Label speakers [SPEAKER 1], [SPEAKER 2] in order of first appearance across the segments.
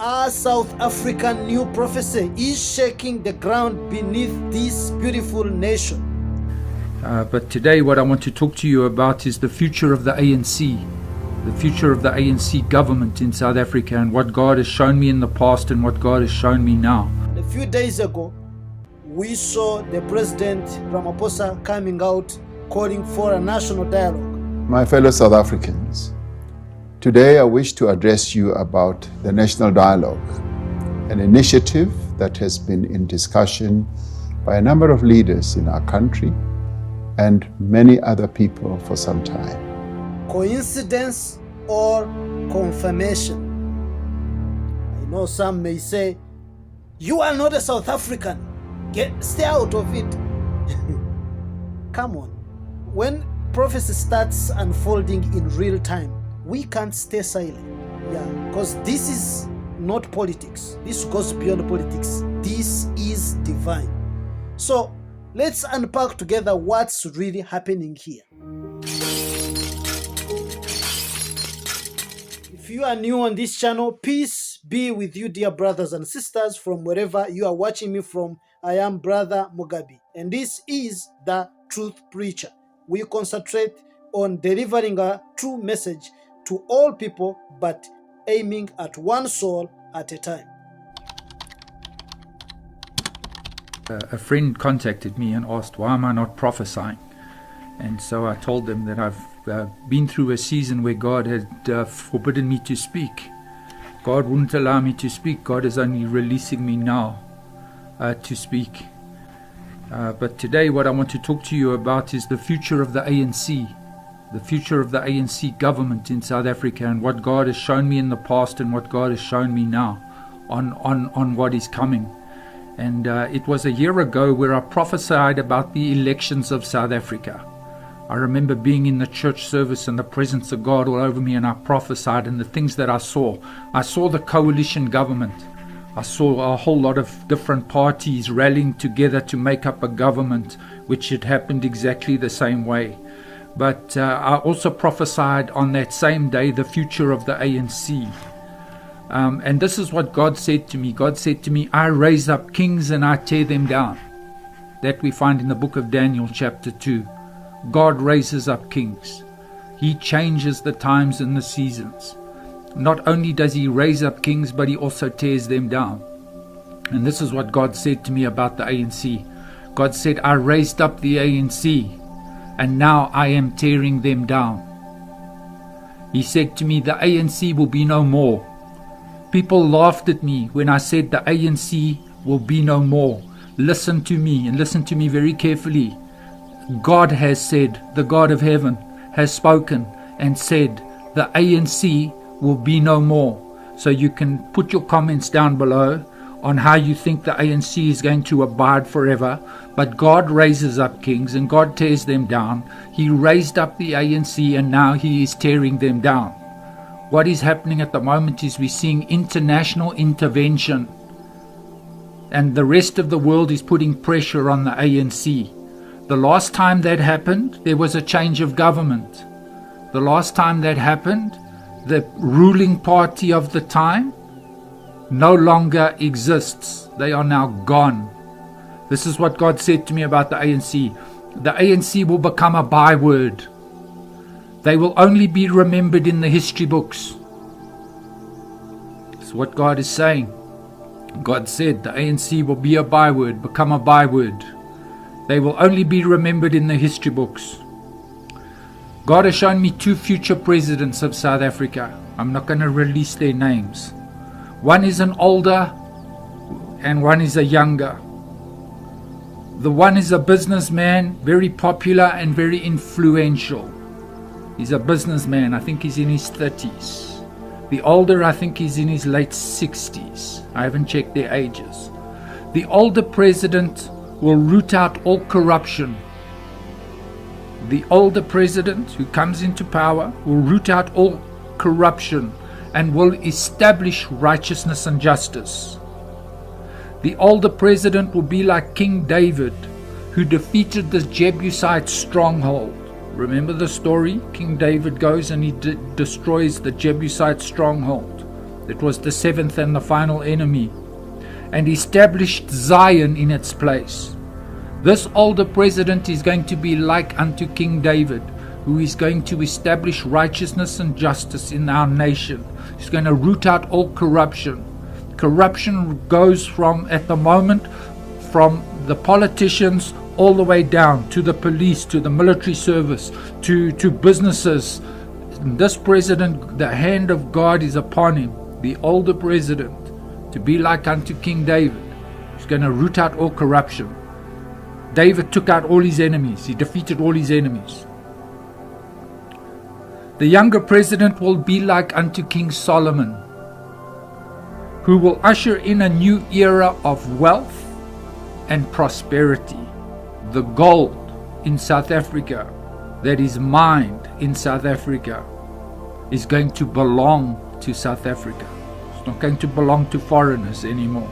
[SPEAKER 1] Our South African new prophecy is shaking the ground beneath this beautiful nation.
[SPEAKER 2] But today what I want to talk to you about is the future of the ANC, the future of the ANC government in South Africa, and what God has shown me in the past and what God has shown me now.
[SPEAKER 1] A few days ago, we saw the President Ramaphosa coming out calling for a national dialogue.
[SPEAKER 3] My fellow South Africans, today I wish to address you about the National Dialogue, an initiative that has been in discussion by a number of leaders in our country and many other people for some time.
[SPEAKER 1] Coincidence or confirmation? I know some may say, you are not a South African. Stay out of it. Come on. When prophecy starts unfolding in real time, we can't stay silent. Yeah, because this is not politics. This goes beyond politics. This is divine. So let's unpack together what's really happening here. If you are new on this channel, peace be with you, dear brothers and sisters, from wherever you are watching me from. I am Brother Mugabe, and this is the Truth Preacher. We concentrate on delivering a true message to all people, but aiming at one soul at a time.
[SPEAKER 2] A friend contacted me and asked, why am I not prophesying? And so I told them that I've been through a season where God had forbidden me to speak. God wouldn't allow me to speak. God is only releasing me now to speak. But today what I want to talk to you about is the future of the ANC, the future of the ANC government in South Africa, and what God has shown me in the past and what God has shown me now on what is coming. And it was a year ago where I prophesied about the elections of South Africa. I remember being in the church service and the presence of God all over me, and I prophesied, and the things that I saw the coalition government. I saw a whole lot of different parties rallying together to make up a government, which had happened exactly the same way. But I also prophesied on that same day the future of the ANC. And this is what God said to me. God said to me, I raise up kings and I tear them down. That we find in the book of Daniel chapter 2. God raises up kings. He changes the times and the seasons. Not only does he raise up kings, but he also tears them down. And this is what God said to me about the ANC. God said, I raised up the ANC, and now I am tearing them down. He said to me, the ANC will be no more. People laughed at me when I said the ANC will be no more. Listen to me, and listen to me very carefully. God has said, the God of heaven has spoken and said, the ANC will be no more. So you can put your comments down below on how you think the ANC is going to abide forever. But God raises up kings and God tears them down. He raised up the ANC and now he is tearing them down. What is happening at the moment is we're seeing international intervention, and the rest of the world is putting pressure on the ANC. The last time that happened, there was a change of government. The last time that happened, the ruling party of the time no longer exists. They are now gone. This is what God said to me about the ANC. The ANC will become a byword. They will only be remembered in the history books. That's what God is saying. God said the ANC will be a byword, become a byword. They will only be remembered in the history books. God has shown me two future presidents of South Africa. I'm not going to release their names. One is an older and one is a younger. The one is a businessman, very popular and very influential. He's a businessman. I think he's in his 30s. The older, I think he's in his late 60s. I haven't checked their ages. The older president will root out all corruption. The older president who comes into power will root out all corruption and will establish righteousness and justice. The older president will be like King David, who defeated the Jebusite stronghold. Remember the story? King David goes and he destroys the Jebusite stronghold. It was the seventh and the final enemy, and established Zion in its place. This older president is going to be like unto King David, who is going to establish righteousness and justice in our nation. He's going to root out all corruption. Corruption goes from, at the moment, from the politicians all the way down to the police, to the military service, to businesses. This president, the hand of God is upon him, the older president, to be like unto King David. He's going to root out all corruption. David took out all his enemies. He defeated all his enemies. The younger president will be like unto King Solomon, who will usher in a new era of wealth and prosperity. The gold in South Africa that is mined in South Africa is going to belong to South Africa. It's not going to belong to foreigners anymore.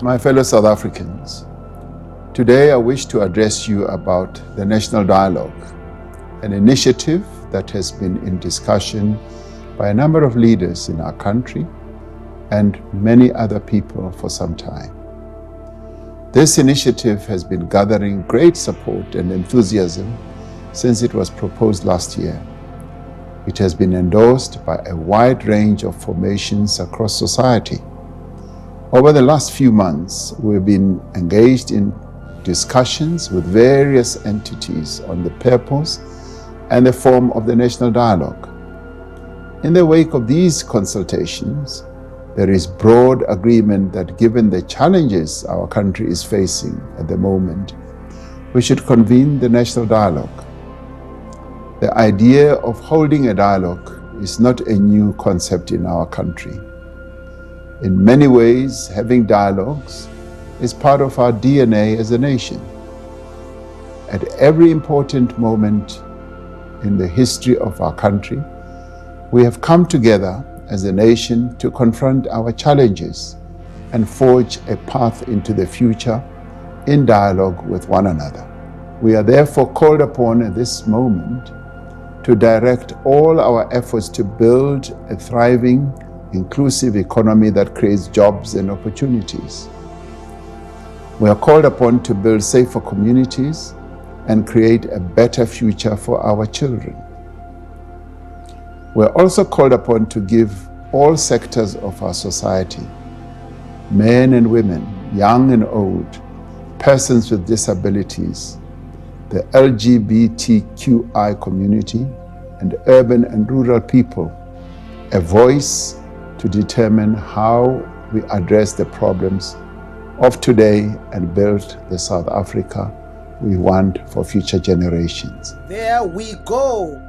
[SPEAKER 3] My fellow South Africans, today I wish to address you about the National Dialogue, an initiative that has been in discussion by a number of leaders in our country and many other people for some time. This initiative has been gathering great support and enthusiasm since it was proposed last year. It has been endorsed by a wide range of formations across society. Over the last few months, we've been engaged in discussions with various entities on the purpose and the form of the National Dialogue. In the wake of these consultations, there is broad agreement that given the challenges our country is facing at the moment, we should convene the National Dialogue. The idea of holding a dialogue is not a new concept in our country. In many ways, having dialogues is part of our DNA as a nation. At every important moment in the history of our country, we have come together as a nation to confront our challenges and forge a path into the future in dialogue with one another. We are therefore called upon at this moment to direct all our efforts to build a thriving, inclusive economy that creates jobs and opportunities. We are called upon to build safer communities and create a better future for our children. We are also called upon to give all sectors of our society, men and women, young and old, persons with disabilities, the LGBTQI community, and urban and rural people, a voice to determine how we address the problems of today and build the South Africa we want for future generations.
[SPEAKER 1] There we go.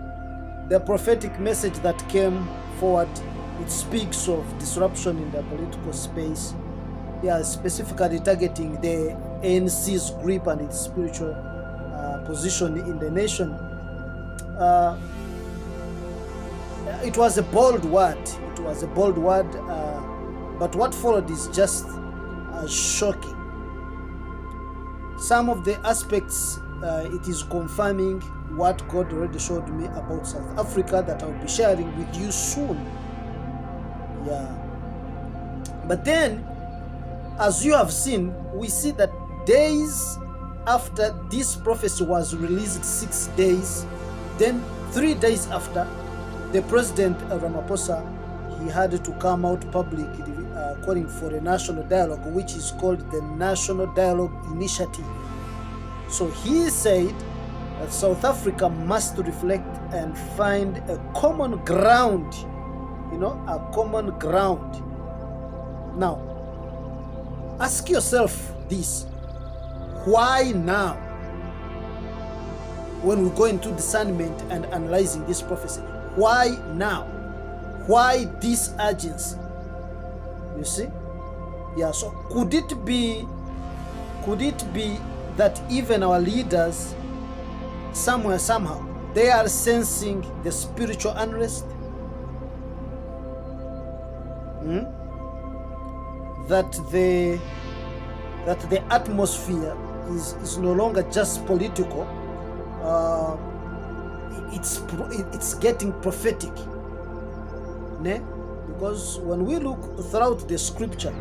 [SPEAKER 1] The prophetic message that came forward, it speaks of disruption in the political space. They are specifically targeting the ANC's grip and its spiritual position in the nation. It was a bold word. It was a bold word, but what followed is just shocking. Some of the aspects, it is confirming what God already showed me about South Africa that I'll be sharing with you soon. Yeah. But then, as you have seen, we see that days after this prophecy was released, 6 days, then 3 days after, the President Ramaphosa, he had to come out publicly calling for a national dialogue, which is called the National Dialogue Initiative. So he said that South Africa must reflect and find a common ground, a common ground. Now, ask yourself this: why now? When we go into discernment and analyzing this prophecy, why now? Why this urgency? You see? Yeah, so could it be that even our leaders, somewhere, somehow, they are sensing the spiritual unrest? That the atmosphere is no longer just political. it's getting prophetic. Ne? Because when we look throughout the scripture,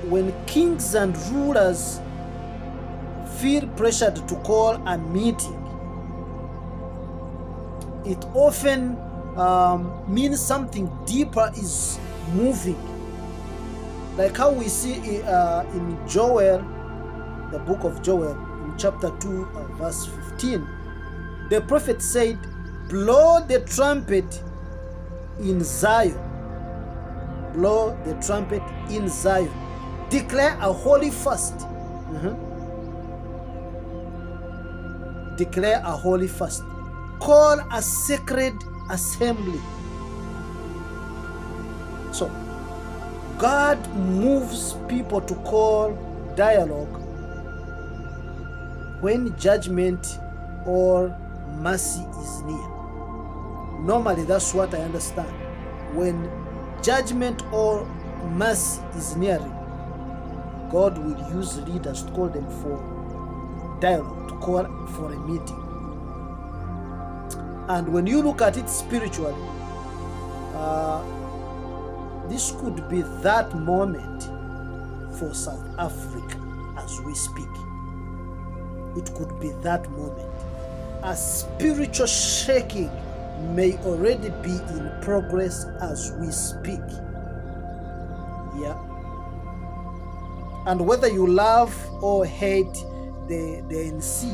[SPEAKER 1] when kings and rulers feel pressured to call a meeting, it often means something deeper is moving. Like how we see in Joel, the book of Joel, in chapter 2, verse 15, the prophet said, blow the trumpet in Zion. Blow the trumpet in Zion. Declare a holy fast. Declare a holy fast. Call a sacred assembly. So, God moves people to call dialogue when judgment or mercy is near. Normally, that's what I understand. When judgment or mercy is nearing, God will use leaders to call them for dialogue, to call for a meeting. And when you look at it spiritually, this could be that moment for South Africa as we speak. It could be that moment. A spiritual shaking may already be in progress as we speak. Yeah. And whether you love or hate the ANC,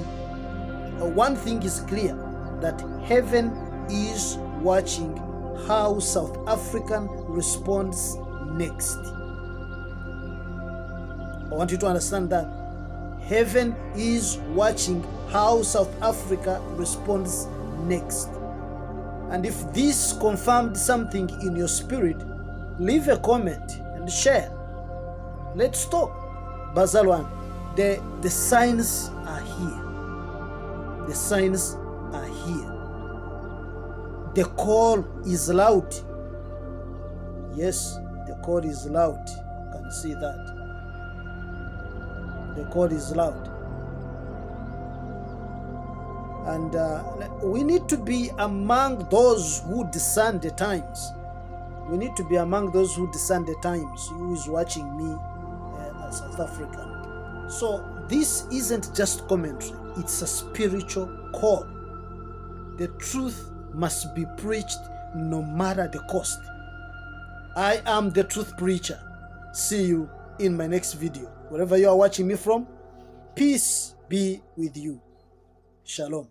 [SPEAKER 1] one thing is clear, that heaven is watching how South African responds next. I want you to understand that. Heaven is watching how South Africa responds next. And if this confirmed something in your spirit, leave a comment and share. Let's talk. Bazalwan, the signs are here. The signs are here. The call is loud. Yes, the call is loud. You can see that. The call is loud. And we need to be among those who discern the times. We need to be among those who discern the times. Who is watching me as South African. So this isn't just commentary. It's a spiritual call. The truth must be preached no matter the cost. I am the truth preacher. See you in my next video. Wherever you are watching me from, peace be with you. Shalom.